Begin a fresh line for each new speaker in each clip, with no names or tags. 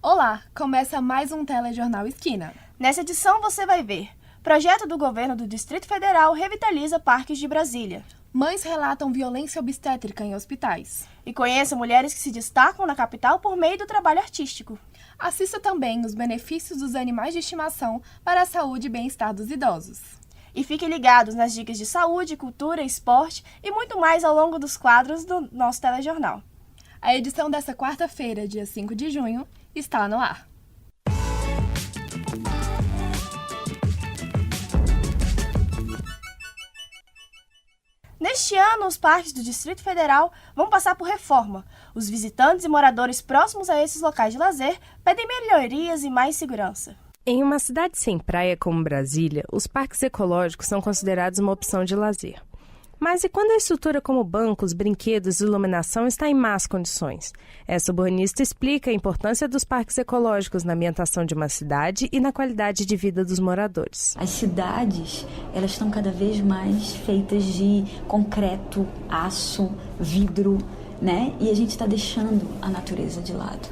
Olá, começa mais um Telejornal Esquina.
Nessa edição você vai ver: projeto do governo do Distrito Federal revitaliza parques de Brasília.
Mães relatam violência obstétrica em hospitais.
E conheça mulheres que se destacam na capital por meio do trabalho artístico.
Assista também os benefícios dos animais de estimação para a saúde e bem-estar dos idosos.
E fiquem ligados nas dicas de saúde, cultura, esporte e muito mais ao longo dos quadros do nosso telejornal.
A edição dessa quarta-feira, dia 5 de junho, está no ar.
Neste ano, os parques do Distrito Federal vão passar por reforma. Os visitantes e moradores próximos a esses locais de lazer pedem melhorias e mais segurança.
Em uma cidade sem praia como Brasília, os parques ecológicos são considerados uma opção de lazer. Mas e quando a estrutura como bancos, brinquedos e iluminação está em más condições? Essa urbanista explica a importância dos parques ecológicos na ambientação de uma cidade e na qualidade de vida dos moradores.
As cidades, elas estão cada vez mais feitas de concreto, aço, vidro, né? E a gente está deixando a natureza de lado,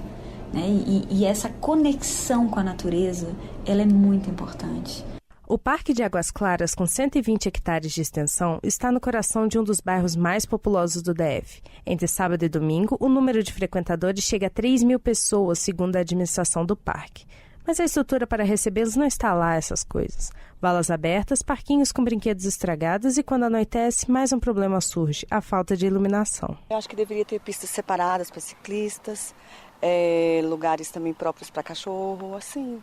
né? E essa conexão com a natureza, ela é muito importante.
O Parque de Águas Claras, com 120 hectares de extensão, está no coração de um dos bairros mais populosos do DF. Entre sábado e domingo, o número de frequentadores chega a 3.000 pessoas, segundo a administração do parque. Mas a estrutura para recebê-los não está lá, essas coisas. Valas abertas, parquinhos com brinquedos estragados e, quando anoitece, mais um problema surge: a falta de iluminação.
Eu acho que deveria ter pistas separadas para ciclistas, lugares também próprios para cachorro, assim,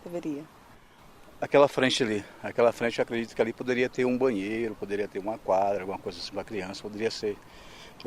deveria.
Aquela frente ali, eu acredito que ali poderia ter um banheiro, poderia ter uma quadra, alguma coisa assim para criança, poderia ser.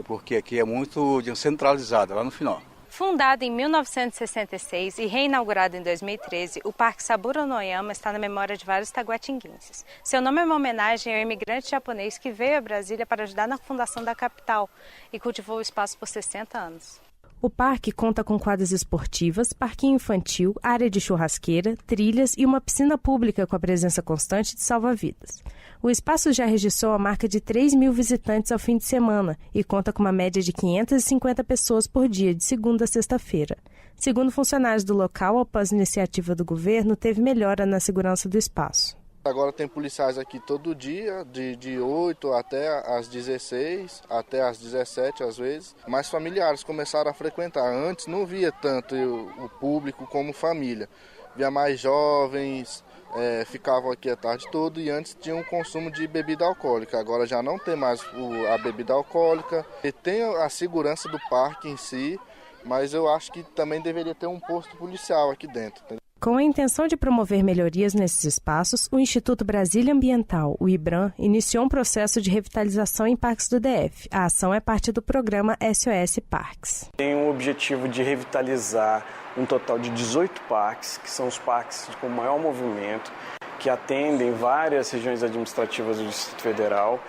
Porque aqui é muito centralizado, lá no final.
Fundado em 1966 e reinaugurado em 2013, o Parque Saburo no Oyama está na memória de vários taguatinguenses. Seu nome é uma homenagem ao imigrante japonês que veio a Brasília para ajudar na fundação da capital e cultivou o espaço por 60 anos.
O parque conta com quadras esportivas, parquinho infantil, área de churrasqueira, trilhas e uma piscina pública com a presença constante de salva-vidas. O espaço já registrou a marca de 3.000 visitantes ao fim de semana e conta com uma média de 550 pessoas por dia, de segunda a sexta-feira. Segundo funcionários do local, após iniciativa do governo, teve melhora na segurança do espaço.
Agora tem policiais aqui todo dia, de 8 até às 16, até às 17 às vezes. Mais familiares começaram a frequentar. Antes não via tanto o público como família. Via mais jovens, ficavam aqui a tarde toda e antes tinha um consumo de bebida alcoólica. Agora já não tem mais a bebida alcoólica. E tem a segurança do parque em si, mas eu acho que também deveria ter um posto policial aqui dentro.
Com a intenção de promover melhorias nesses espaços, o Instituto Brasília Ambiental, o IBRAM, iniciou um processo de revitalização em parques do DF. A ação é parte do programa SOS Parques.
Tem o objetivo de revitalizar um total de 18 parques, que são os parques com maior movimento, que atendem várias regiões administrativas do Distrito Federal,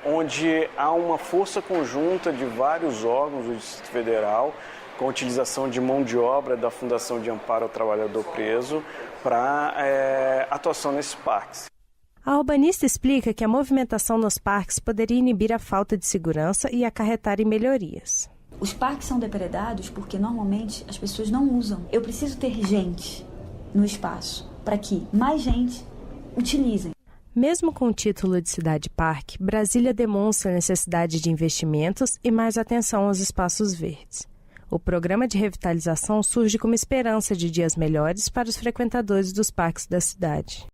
onde há uma força conjunta de vários órgãos do Distrito Federal, com a utilização de mão de obra da Fundação de Amparo ao Trabalhador Preso para atuação nesses parques.
A urbanista explica que a movimentação nos parques poderia inibir a falta de segurança e acarretar em melhorias.
Os parques são depredados porque normalmente as pessoas não usam. Eu preciso ter gente no espaço para que mais gente utilize.
Mesmo com o título de cidade-parque, Brasília demonstra a necessidade de investimentos e mais atenção aos espaços verdes. O programa de revitalização surge como esperança de dias melhores para os frequentadores dos parques da cidade.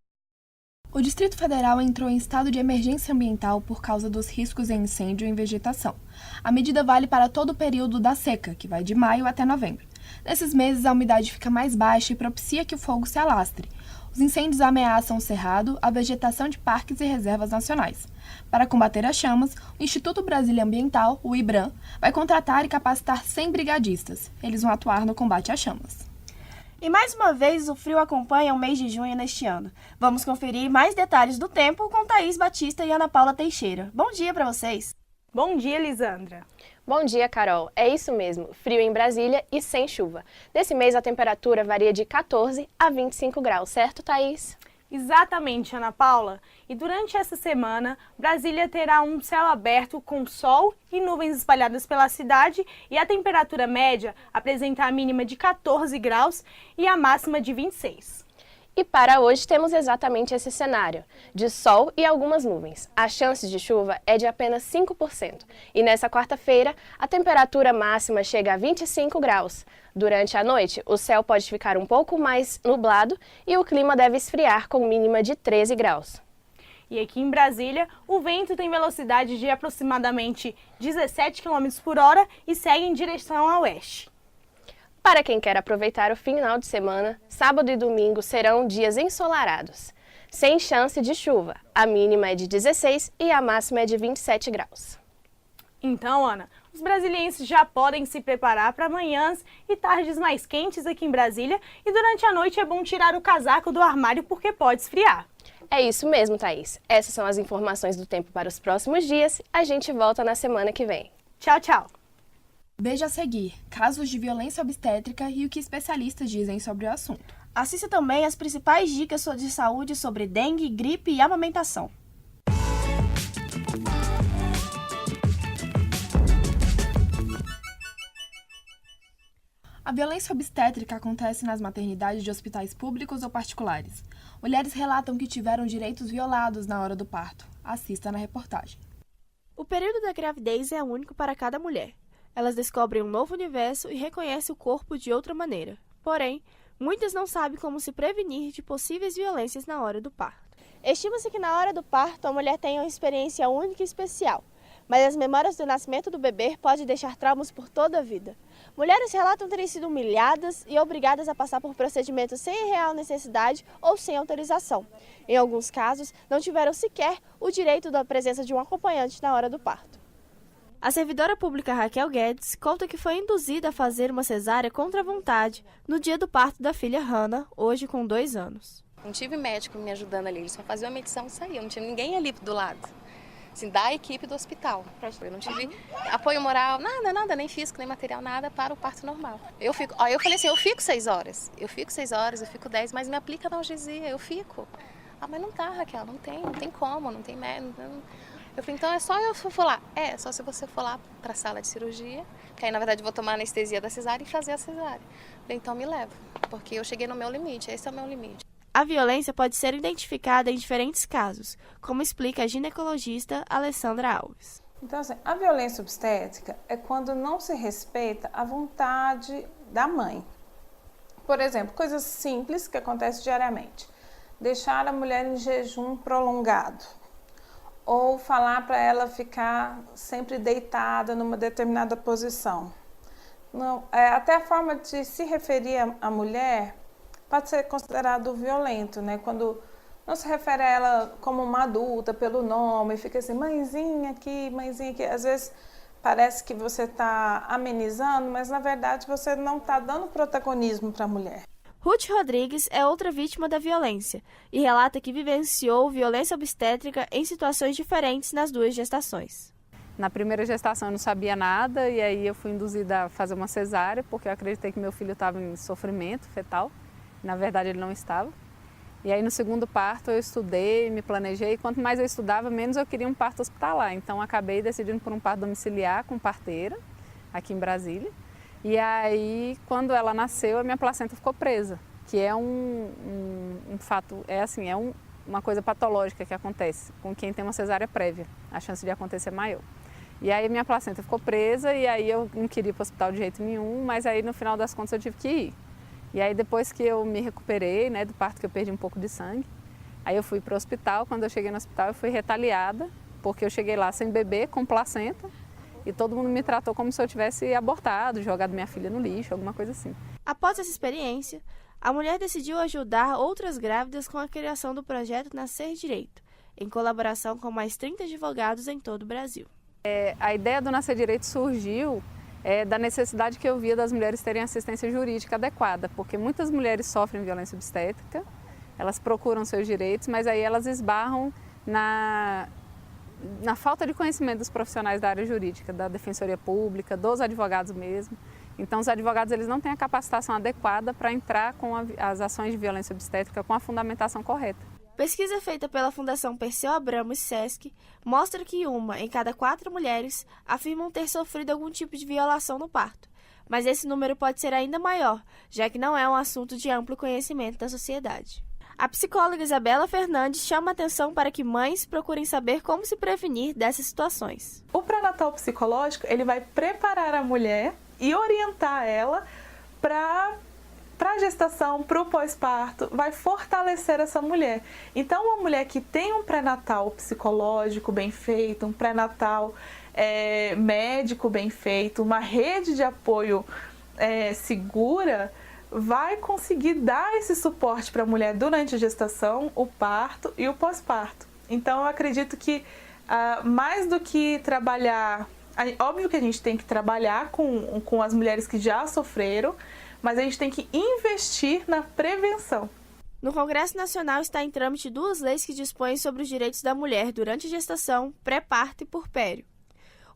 O Distrito Federal entrou em estado de emergência ambiental por causa dos riscos em incêndio em vegetação. A medida vale para todo o período da seca, que vai de maio até novembro. Nesses meses, a umidade fica mais baixa e propicia que o fogo se alastre. Os incêndios ameaçam o cerrado, a vegetação de parques e reservas nacionais. Para combater as chamas, o Instituto Brasília Ambiental, o IBRAM, vai contratar e capacitar 100 brigadistas. Eles vão atuar no combate às chamas.
E mais uma vez, o frio acompanha o mês de junho neste ano. Vamos conferir mais detalhes do tempo com Thaís Batista e Ana Paula Teixeira. Bom dia para vocês!
Bom dia, Lisandra!
Bom dia, Carol. É isso mesmo, frio em Brasília e sem chuva. Nesse mês, a temperatura varia de 14 a 25 graus, certo, Thaís?
Exatamente, Ana Paula. E durante essa semana, Brasília terá um céu aberto com sol e nuvens espalhadas pela cidade e a temperatura média apresenta a mínima de 14 graus e a máxima de 26.
E para hoje temos exatamente esse cenário, de sol e algumas nuvens. A chance de chuva é de apenas 5%. E nessa quarta-feira, a temperatura máxima chega a 25 graus. Durante a noite, o céu pode ficar um pouco mais nublado e o clima deve esfriar com mínima de 13 graus.
E aqui em Brasília, o vento tem velocidade de aproximadamente 17 km por hora e segue em direção a oeste.
Para quem quer aproveitar o final de semana, sábado e domingo serão dias ensolarados, sem chance de chuva. A mínima é de 16 e a máxima é de 27 graus.
Então, Ana, os brasilienses já podem se preparar para manhãs e tardes mais quentes aqui em Brasília e durante a noite é bom tirar o casaco do armário porque pode esfriar.
É isso mesmo, Thaís. Essas são as informações do tempo para os próximos dias. A gente volta na semana que vem.
Tchau, tchau!
Veja a seguir casos de violência obstétrica e o que especialistas dizem sobre o assunto.
Assista também as principais dicas de saúde sobre dengue, gripe e amamentação.
A violência obstétrica acontece nas maternidades de hospitais públicos ou particulares. Mulheres relatam que tiveram direitos violados na hora do parto. Assista na reportagem.
O período da gravidez é único para cada mulher. Elas descobrem um novo universo e reconhecem o corpo de outra maneira. Porém, muitas não sabem como se prevenir de possíveis violências na hora do parto.
Estima-se que na hora do parto a mulher tenha uma experiência única e especial, mas as memórias do nascimento do bebê podem deixar traumas por toda a vida. Mulheres relatam terem sido humilhadas e obrigadas a passar por procedimentos sem real necessidade ou sem autorização. Em alguns casos, não tiveram sequer o direito da presença de um acompanhante na hora do parto.
A servidora pública Raquel Guedes conta que foi induzida a fazer uma cesárea contra a vontade no dia do parto da filha Hannah, hoje com 2 anos.
Não tive médico me ajudando ali, ele só fazia uma medição e saía, não tinha ninguém ali do lado, assim, da equipe do hospital. Eu não tive apoio moral, nada, nem físico, nem material, nada para o parto normal. Eu falei assim, eu fico 6 horas, eu fico 10, mas me aplica analgesia, eu fico. Ah, mas não tá, Raquel, não tem como, não tem médico. Eu falei, então é só eu for lá. É só se você for lá para a sala de cirurgia, que aí na verdade eu vou tomar a anestesia da cesárea e fazer a cesárea. Eu falei, então me leva, porque eu cheguei no meu limite, esse é o meu limite.
A violência pode ser identificada em diferentes casos, como explica a ginecologista Alessandra Alves.
Então, assim, a violência obstétrica é quando não se respeita a vontade da mãe. Por exemplo, coisas simples que acontecem diariamente. Deixar a mulher em jejum prolongado. Ou falar para ela ficar sempre deitada numa determinada posição. Não, até a forma de se referir à mulher pode ser considerado violento, né? Quando não se refere a ela como uma adulta pelo nome, fica assim, mãezinha aqui. Às vezes parece que você está amenizando, mas na verdade você não está dando protagonismo para a mulher.
Ruth Rodrigues é outra vítima da violência e relata que vivenciou violência obstétrica em situações diferentes nas 2 gestações.
Na primeira gestação eu não sabia nada e aí eu fui induzida a fazer uma cesárea porque eu acreditei que meu filho estava em sofrimento fetal. Na verdade ele não estava. E aí no segundo parto eu estudei, me planejei e quanto mais eu estudava, menos eu queria um parto hospitalar. Então acabei decidindo por um parto domiciliar com parteira aqui em Brasília. E aí, quando ela nasceu, a minha placenta ficou presa, que é um fato, uma coisa patológica que acontece com quem tem uma cesárea prévia. A chance de acontecer é maior. E aí, minha placenta ficou presa e aí eu não queria ir para o hospital de jeito nenhum, mas aí, no final das contas, eu tive que ir. E aí, depois que eu me recuperei, né, do parto que eu perdi um pouco de sangue, aí eu fui para o hospital. Quando eu cheguei no hospital, eu fui retaliada, porque eu cheguei lá sem bebê, com placenta. E todo mundo me tratou como se eu tivesse abortado, jogado minha filha no lixo, alguma coisa assim.
Após essa experiência, a mulher decidiu ajudar outras grávidas com a criação do projeto Nascer Direito, em colaboração com mais 30 advogados em todo o Brasil.
A ideia do Nascer Direito surgiu da necessidade que eu via das mulheres terem assistência jurídica adequada, porque muitas mulheres sofrem violência obstétrica, elas procuram seus direitos, mas aí elas esbarram na falta de conhecimento dos profissionais da área jurídica, da Defensoria Pública, dos advogados mesmo. Então, os advogados eles não têm a capacitação adequada para entrar com as ações de violência obstétrica com a fundamentação correta.
Pesquisa feita pela Fundação Perseu Abramo e SESC mostra que 1 em cada 4 mulheres afirmam ter sofrido algum tipo de violação no parto, mas esse número pode ser ainda maior, já que não é um assunto de amplo conhecimento da sociedade. A psicóloga Isabela Fernandes chama a atenção para que mães procurem saber como se prevenir dessas situações.
O pré-natal psicológico ele vai preparar a mulher e orientar ela para a gestação, para o pós-parto, vai fortalecer essa mulher. Então, uma mulher que tem um pré-natal psicológico bem feito, um pré-natal médico bem feito, uma rede de apoio segura, vai conseguir dar esse suporte para a mulher durante a gestação, o parto e o pós-parto. Então, eu acredito que mais do que trabalhar, óbvio que a gente tem que trabalhar com as mulheres que já sofreram, mas a gente tem que investir na prevenção.
No Congresso Nacional está em trâmite 2 leis que dispõem sobre os direitos da mulher durante a gestação, pré-parto e puerpério.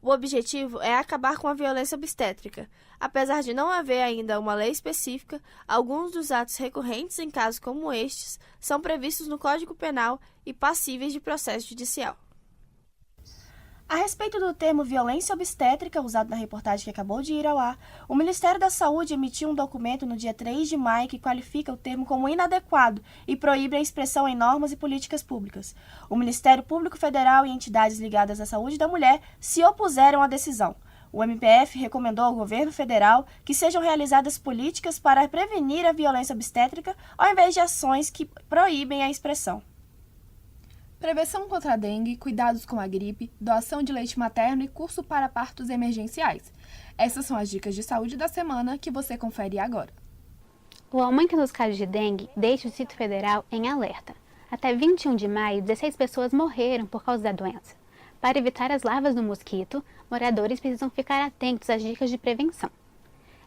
O objetivo é acabar com a violência obstétrica. Apesar de não haver ainda uma lei específica, alguns dos atos recorrentes em casos como estes são previstos no Código Penal e passíveis de processo judicial. A respeito do termo violência obstétrica, usado na reportagem que acabou de ir ao ar, o Ministério da Saúde emitiu um documento no dia 3 de maio que qualifica o termo como inadequado e proíbe a expressão em normas e políticas públicas. O Ministério Público Federal e entidades ligadas à saúde da mulher se opuseram à decisão. O MPF recomendou ao governo federal que sejam realizadas políticas para prevenir a violência obstétrica ao invés de ações que proíbem a expressão.
Prevenção contra a dengue, cuidados com a gripe, doação de leite materno e curso para partos emergenciais. Essas são as dicas de saúde da semana que você confere agora.
O aumento dos casos de dengue deixa o Distrito Federal em alerta. Até 21 de maio, 16 pessoas morreram por causa da doença. Para evitar as larvas do mosquito, moradores precisam ficar atentos às dicas de prevenção.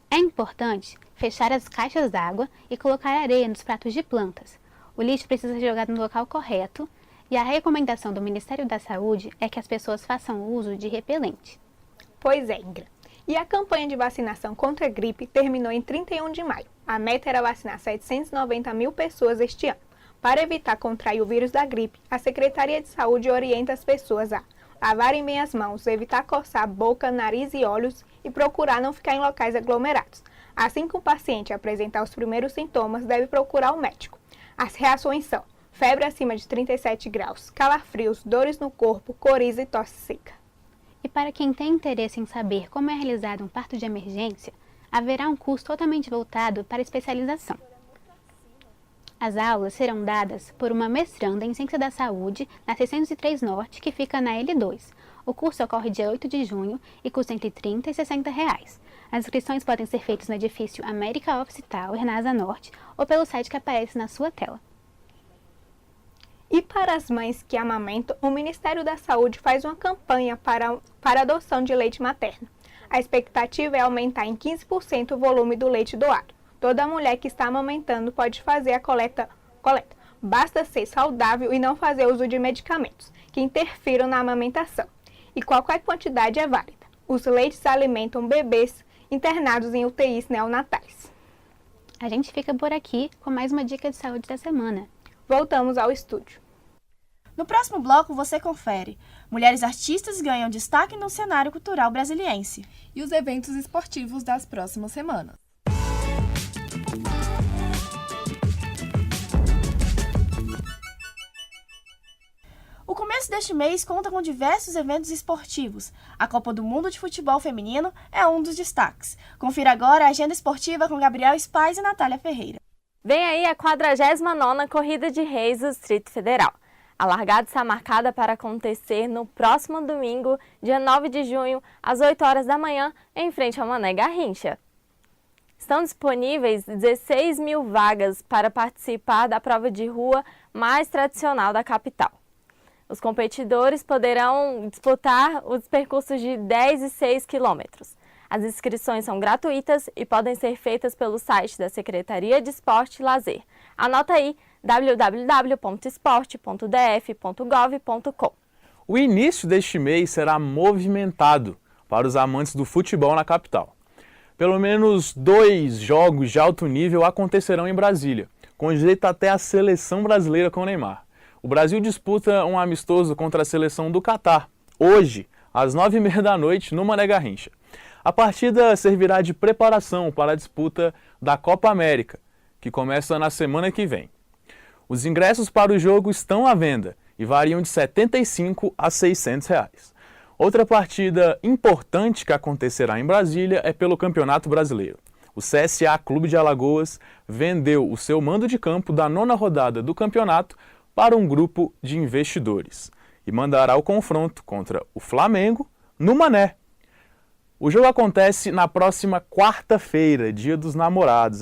É importante fechar as caixas d'água e colocar areia nos pratos de plantas. O lixo precisa ser jogado no local correto. E a recomendação do Ministério da Saúde é que as pessoas façam uso de repelente.
Pois é, Ingra. E a campanha de vacinação contra a gripe terminou em 31 de maio. A meta era vacinar 790 mil pessoas este ano. Para evitar contrair o vírus da gripe, a Secretaria de Saúde orienta as pessoas a lavarem bem as mãos, evitar coçar boca, nariz e olhos e procurar não ficar em locais aglomerados. Assim que o paciente apresentar os primeiros sintomas, deve procurar o médico. As reações são febre acima de 37 graus, calafrios, dores no corpo, coriza e tosse seca.
E para quem tem interesse em saber como é realizado um parto de emergência, haverá um curso totalmente voltado para especialização. As aulas serão dadas por uma mestranda em Ciência da Saúde na 603 Norte, que fica na L2. O curso ocorre dia 8 de junho e custa entre R$ 30 e R$ 60. As inscrições podem ser feitas no edifício América Office Tower, na Asa Norte, ou pelo site que aparece na sua tela.
E para as mães que amamentam, o Ministério da Saúde faz uma campanha para adoção de leite materno. A expectativa é aumentar em 15% o volume do leite doado. Toda mulher que está amamentando pode fazer a coleta. Basta ser saudável e não fazer uso de medicamentos que interfiram na amamentação. E qualquer quantidade é válida. Os leites alimentam bebês internados em UTIs neonatais.
A gente fica por aqui com mais uma dica de saúde da semana.
Voltamos ao estúdio.
No próximo bloco, você confere. Mulheres artistas ganham destaque no cenário cultural brasiliense.
E os eventos esportivos das próximas semanas.
O começo deste mês conta com diversos eventos esportivos. A Copa do Mundo de Futebol Feminino é um dos destaques. Confira agora a agenda esportiva com Gabriel Spaz e Natália Ferreira.
Vem aí a 49ª Corrida de Reis do Distrito Federal. A largada está marcada para acontecer no próximo domingo, dia 9 de junho, às 8 horas da manhã, em frente ao Mané Garrincha. Estão disponíveis 16 mil vagas para participar da prova de rua mais tradicional da capital. Os competidores poderão disputar os percursos de 10 e 6 quilômetros. As inscrições são gratuitas e podem ser feitas pelo site da Secretaria de Esporte e Lazer. Anota aí, www.esporte.df.gov.com.
O início deste mês será movimentado para os amantes do futebol na capital. Pelo menos 2 jogos de alto nível acontecerão em Brasília, com direito até a seleção brasileira com o Neymar. o Brasil disputa um amistoso contra a seleção do Catar, hoje, às 9h30 da noite, no Mané Garrincha. A partida servirá de preparação para a disputa da Copa América, que começa na semana que vem. Os ingressos para o jogo estão à venda e variam de R$ 75 a R$ 600. Outra partida importante que acontecerá em Brasília é pelo Campeonato Brasileiro. O CSA Clube de Alagoas vendeu o seu mando de campo da 9ª rodada do campeonato para um grupo de investidores e mandará o confronto contra o Flamengo no Mané. O jogo acontece na próxima quarta-feira, Dia dos Namorados,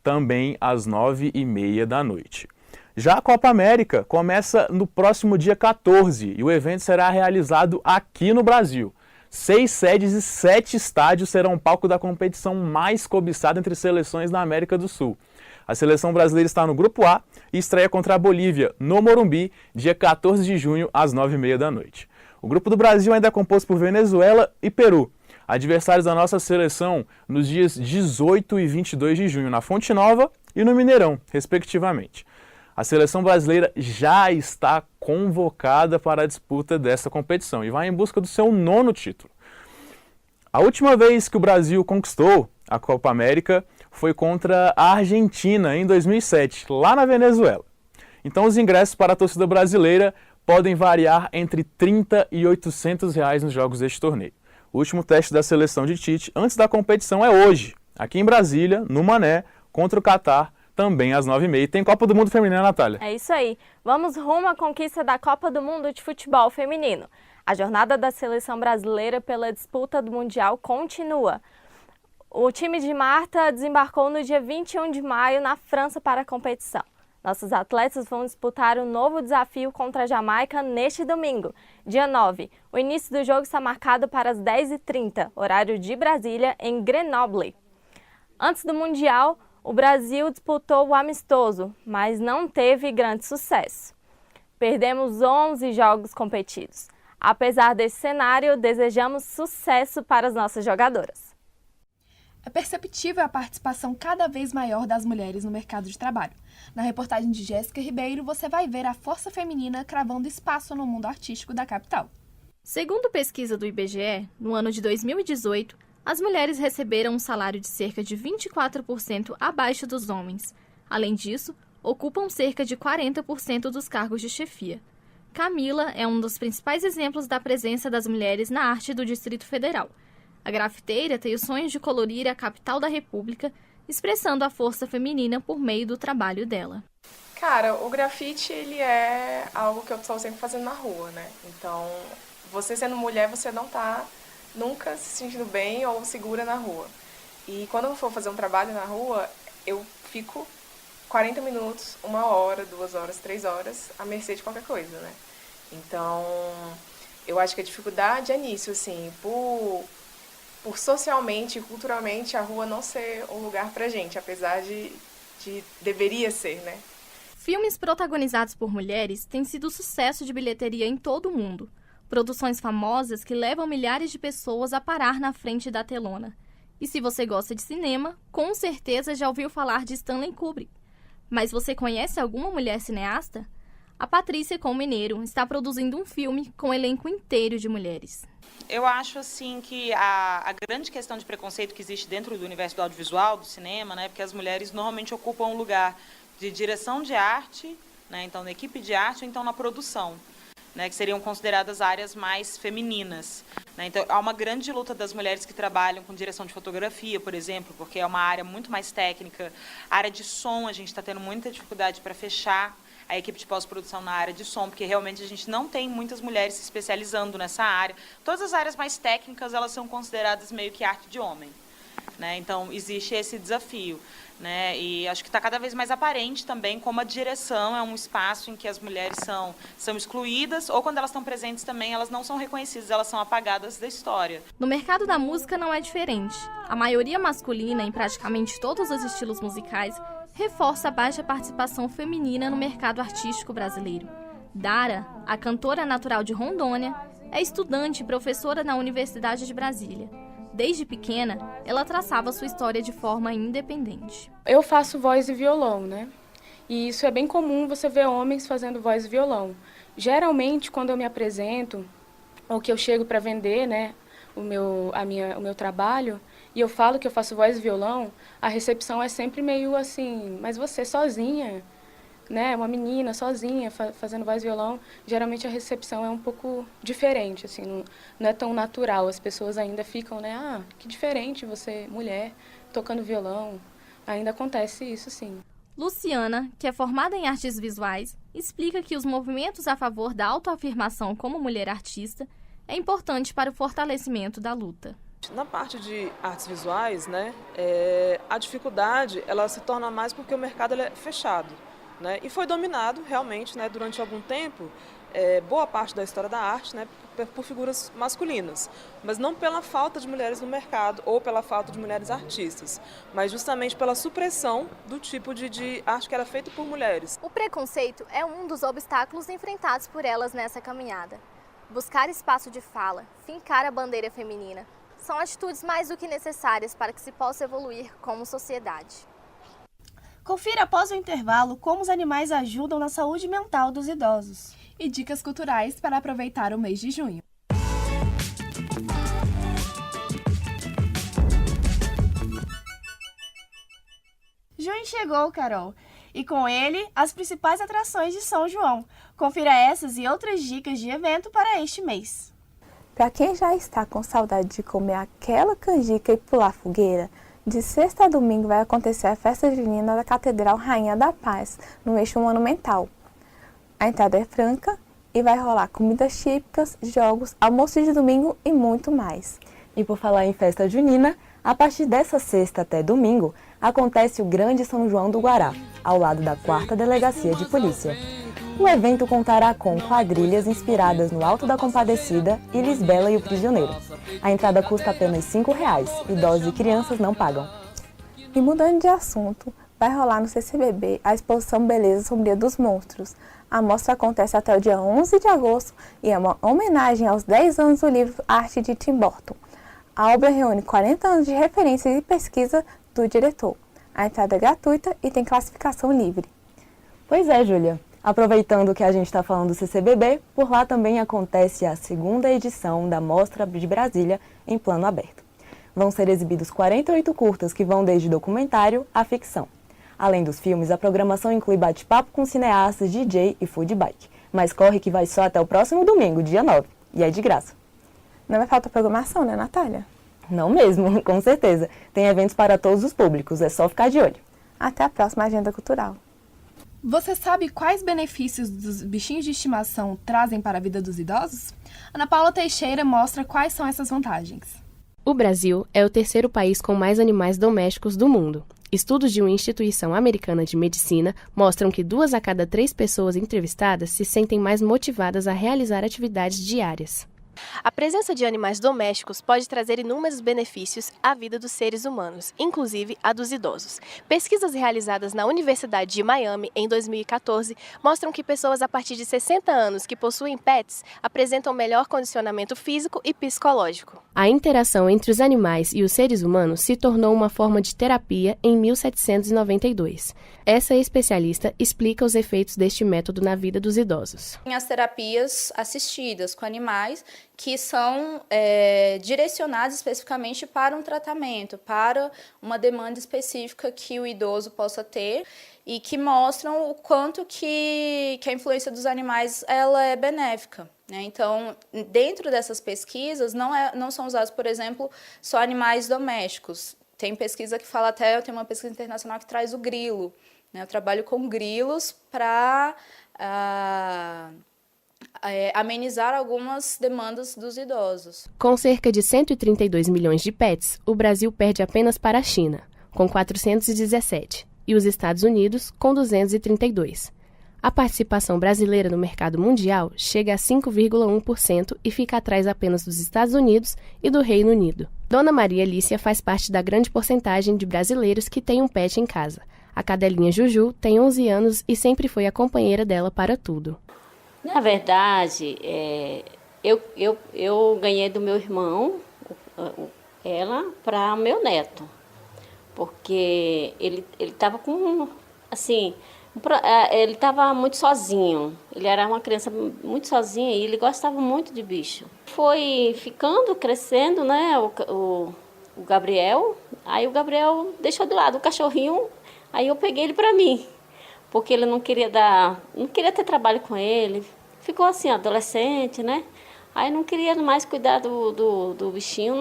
também às 9h30 da noite. Já a Copa América começa no próximo dia 14 e o evento será realizado aqui no Brasil. 6 sedes e 7 estádios serão palco da competição mais cobiçada entre seleções da América do Sul. A seleção brasileira está no Grupo A e estreia contra a Bolívia, no Morumbi, dia 14 de junho, às 9h30 da noite. O Grupo do Brasil ainda é composto por Venezuela e Peru, adversários da nossa seleção nos dias 18 e 22 de junho, na Fonte Nova e no Mineirão, respectivamente. A seleção brasileira já está convocada para a disputa dessa competição e vai em busca do seu 9º título. A última vez que o Brasil conquistou a Copa América foi contra a Argentina em 2007, lá na Venezuela. Então os ingressos para a torcida brasileira podem variar entre R$ 30 e R$ 800 nos jogos deste torneio. O último teste da seleção de Tite antes da competição é hoje, aqui em Brasília, no Mané, contra o Catar, também às 9h30. Tem Copa do Mundo Feminina, Natália.
É isso aí. Vamos rumo à conquista da Copa do Mundo de Futebol Feminino. A jornada da seleção brasileira pela disputa do Mundial continua. O time de Marta desembarcou no dia 21 de maio na França para a competição. Nossos atletas vão disputar um novo desafio contra a Jamaica neste domingo, dia 9. O início do jogo está marcado para as 10h30, horário de Brasília, em Grenoble. Antes do Mundial, o Brasil disputou o amistoso, mas não teve grande sucesso. Perdemos 11 jogos competidos. Apesar desse cenário, desejamos sucesso para as nossas jogadoras.
É perceptível a participação cada vez maior das mulheres no mercado de trabalho. Na reportagem de Jéssica Ribeiro, você vai ver a força feminina cravando espaço no mundo artístico da capital.
Segundo pesquisa do IBGE, no ano de 2018, as mulheres receberam um salário de cerca de 24% abaixo dos homens. Além disso, ocupam cerca de 40% dos cargos de chefia. Camila é um dos principais exemplos da presença das mulheres na arte do Distrito Federal. A grafiteira tem o sonho de colorir a capital da República, expressando a força feminina por meio do trabalho dela.
Cara, o grafite, ele é algo que eu estou sempre fazendo na rua, né? Então, você sendo mulher, você não tá nunca se sentindo bem ou segura na rua. E quando eu for fazer um trabalho na rua, eu fico 40 minutos, 1 hora, 2 horas, 3 horas, à mercê de qualquer coisa, né? Então, eu acho que a dificuldade é nisso, assim, por socialmente e culturalmente a rua não ser um lugar pra gente, apesar de deveria ser, né?
Filmes protagonizados por mulheres têm sido sucesso de bilheteria em todo o mundo. Produções famosas que levam milhares de pessoas a parar na frente da telona. E se você gosta de cinema, com certeza já ouviu falar de Stanley Kubrick. Mas você conhece alguma mulher cineasta? A Patrícia Colmeneiro está produzindo um filme com um elenco inteiro de mulheres.
Eu acho assim que a grande questão de preconceito que existe dentro do universo do audiovisual, do cinema, né, porque as mulheres normalmente ocupam um lugar de direção de arte, né, então na equipe de arte ou então na produção, né, que seriam consideradas áreas mais femininas, né. Então há uma grande luta das mulheres que trabalham com direção de fotografia, por exemplo, porque é uma área muito mais técnica. A área de som, a gente está tendo muita dificuldade para fechar a equipe de pós-produção na área de som, porque realmente a gente não tem muitas mulheres se especializando nessa área. Todas as áreas mais técnicas, elas são consideradas meio que arte de homem, né? Então, existe esse desafio, né? E acho que está cada vez mais aparente também como a direção é um espaço em que as mulheres são excluídas, ou quando elas estão presentes também, elas não são reconhecidas, elas são apagadas da história.
No mercado da música não é diferente. A maioria masculina em praticamente todos os estilos musicais reforça a baixa participação feminina no mercado artístico brasileiro. Dara, a cantora natural de Rondônia, é estudante e professora na Universidade de Brasília. Desde pequena, ela traçava sua história de forma independente.
Eu faço voz e violão, né?
E isso é bem comum você ver homens fazendo voz e violão. Geralmente, quando eu me apresento, ou que eu chego para vender, né, o meu trabalho, e eu falo que eu faço voz e violão, a recepção é sempre meio assim, mas você sozinha, né, uma menina sozinha fazendo voz e violão, geralmente a recepção é um pouco diferente, assim, não é tão natural, as pessoas ainda ficam, né, ah, que diferente você, mulher, tocando violão, ainda acontece isso, sim.
Luciana, que é formada em artes visuais, explica que os movimentos a favor da autoafirmação como mulher artista é importante para o fortalecimento da luta.
Na parte de artes visuais, né, a dificuldade ela se torna mais porque o mercado ele é fechado, né, e foi dominado realmente, né, durante algum tempo, boa parte da história da arte, né, por figuras masculinas, mas não pela falta de mulheres no mercado ou pela falta de mulheres artistas, mas justamente pela supressão do tipo de arte que era feita por mulheres.
O preconceito é um dos obstáculos enfrentados por elas nessa caminhada. Buscar espaço de fala, fincar a bandeira feminina, são atitudes mais do que necessárias para que se possa evoluir como sociedade.
Confira após o intervalo como os animais ajudam na saúde mental dos idosos.
E dicas culturais para aproveitar o mês de junho.
Junho chegou, Carol, e com ele as principais atrações de São João. Confira essas e outras dicas de evento para este mês.
Para quem já está com saudade de comer aquela canjica e pular fogueira, de sexta a domingo vai acontecer a festa junina da Catedral Rainha da Paz, no Eixo Monumental. A entrada é franca e vai rolar comidas típicas, jogos, almoço de domingo e muito mais.
E por falar em festa junina, a partir dessa sexta até domingo, acontece o Grande São João do Guará, ao lado da 4ª Delegacia de Polícia. O evento contará com quadrilhas inspiradas no Alto da Compadecida e Lisbela e o Prisioneiro. A entrada custa apenas R$ 5,00, idosos e crianças não pagam.
E mudando de assunto, vai rolar no CCBB a exposição Beleza Sombria dos Monstros. A mostra acontece até o dia 11 de agosto e é uma homenagem aos 10 anos do livro Arte de Tim Burton. A obra reúne 40 anos de referências e pesquisa do diretor. A entrada é gratuita e tem classificação livre.
Pois é, Júlia. Aproveitando que a gente está falando do CCBB, por lá também acontece a 2ª edição da Mostra de Brasília em plano aberto. Vão ser exibidos 48 curtas que vão desde documentário à ficção. Além dos filmes, a programação inclui bate-papo com cineastas, DJ e food bike. Mas corre que vai só até o próximo domingo, dia 9, e é de graça.
Não vai faltar programação, né, Natália?
Não mesmo, com certeza. Tem eventos para todos os públicos, é só ficar de olho.
Até a próxima Agenda Cultural.
Você sabe quais benefícios dos bichinhos de estimação trazem para a vida dos idosos? Ana Paula Teixeira mostra quais são essas vantagens.
O Brasil é o 3º país com mais animais domésticos do mundo. Estudos de uma instituição americana de medicina mostram que 2 a cada 3 pessoas entrevistadas se sentem mais motivadas a realizar atividades diárias. A presença de animais domésticos pode trazer inúmeros benefícios à vida dos seres humanos, inclusive a dos idosos. Pesquisas realizadas na Universidade de Miami em 2014 mostram que pessoas a partir de 60 anos que possuem pets apresentam melhor condicionamento físico e psicológico. A interação entre os animais e os seres humanos se tornou uma forma de terapia em 1792. Essa especialista explica os efeitos deste método na vida dos idosos.
Tem as terapias assistidas com animais que são direcionadas especificamente para um tratamento, para uma demanda específica que o idoso possa ter e que mostram o quanto que a influência dos animais ela é benéfica. Né? Então, dentro dessas pesquisas, não são usados, por exemplo, só animais domésticos. Tem pesquisa que fala até, tem uma pesquisa internacional que traz o grilo. Né? Eu trabalho com grilos para amenizar algumas demandas dos idosos.
Com cerca de 132 milhões de pets, o Brasil perde apenas para a China, com 417, e os Estados Unidos, com 232. A participação brasileira no mercado mundial chega a 5,1% e fica atrás apenas dos Estados Unidos e do Reino Unido. Dona Maria Alicia faz parte da grande porcentagem de brasileiros que têm um pet em casa. A cadelinha Juju tem 11 anos e sempre foi a companheira dela para tudo.
Na verdade, eu ganhei do meu irmão ela para o meu neto, porque ele estava com, assim, Ele estava muito sozinho, ele era uma criança muito sozinha e ele gostava muito de bicho. Foi ficando, crescendo, né, o Gabriel, aí o Gabriel deixou de lado o cachorrinho, aí eu peguei ele para mim, porque ele não queria ter trabalho com ele, ficou assim, adolescente, né, aí não queria mais cuidar do bichinho,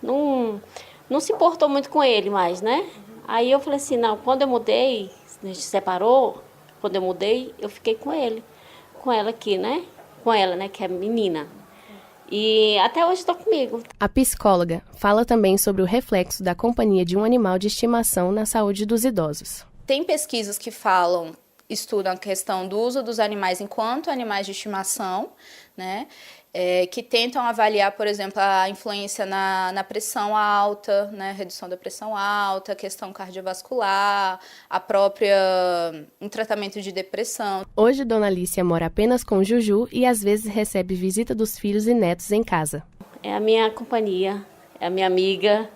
não se importou muito com ele mais, né, aí eu falei assim, não, quando eu mudei, a gente se separou, quando eu mudei, eu fiquei com ela aqui, né? Com ela, né? Que é menina. E até hoje estou comigo.
A psicóloga fala também sobre o reflexo da companhia de um animal de estimação na saúde dos idosos.
Tem pesquisas que estudam a questão do uso dos animais enquanto animais de estimação, né? Que tentam avaliar, por exemplo, a influência na pressão alta, né, redução da pressão alta, questão cardiovascular, a própria em tratamento de depressão.
Hoje, Dona Alicia mora apenas com Juju e às vezes recebe visita dos filhos e netos em casa.
É a minha companhia, é a minha amiga,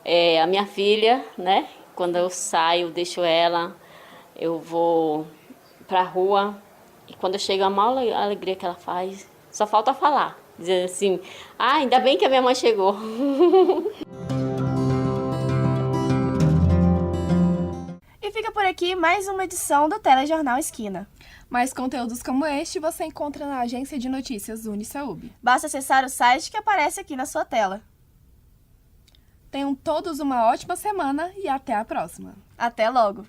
é a minha filha, né? Quando eu saio, deixo ela, eu vou para a rua e quando eu chego, a maior alegria que ela faz. Só falta falar, dizer assim, ainda bem que a minha mãe chegou.
E fica por aqui mais uma edição do Telejornal Esquina. Mais conteúdos como este você encontra na agência de notícias Unisaúb.
Basta acessar o site que aparece aqui na sua tela.
Tenham todos uma ótima semana e até a próxima.
Até logo!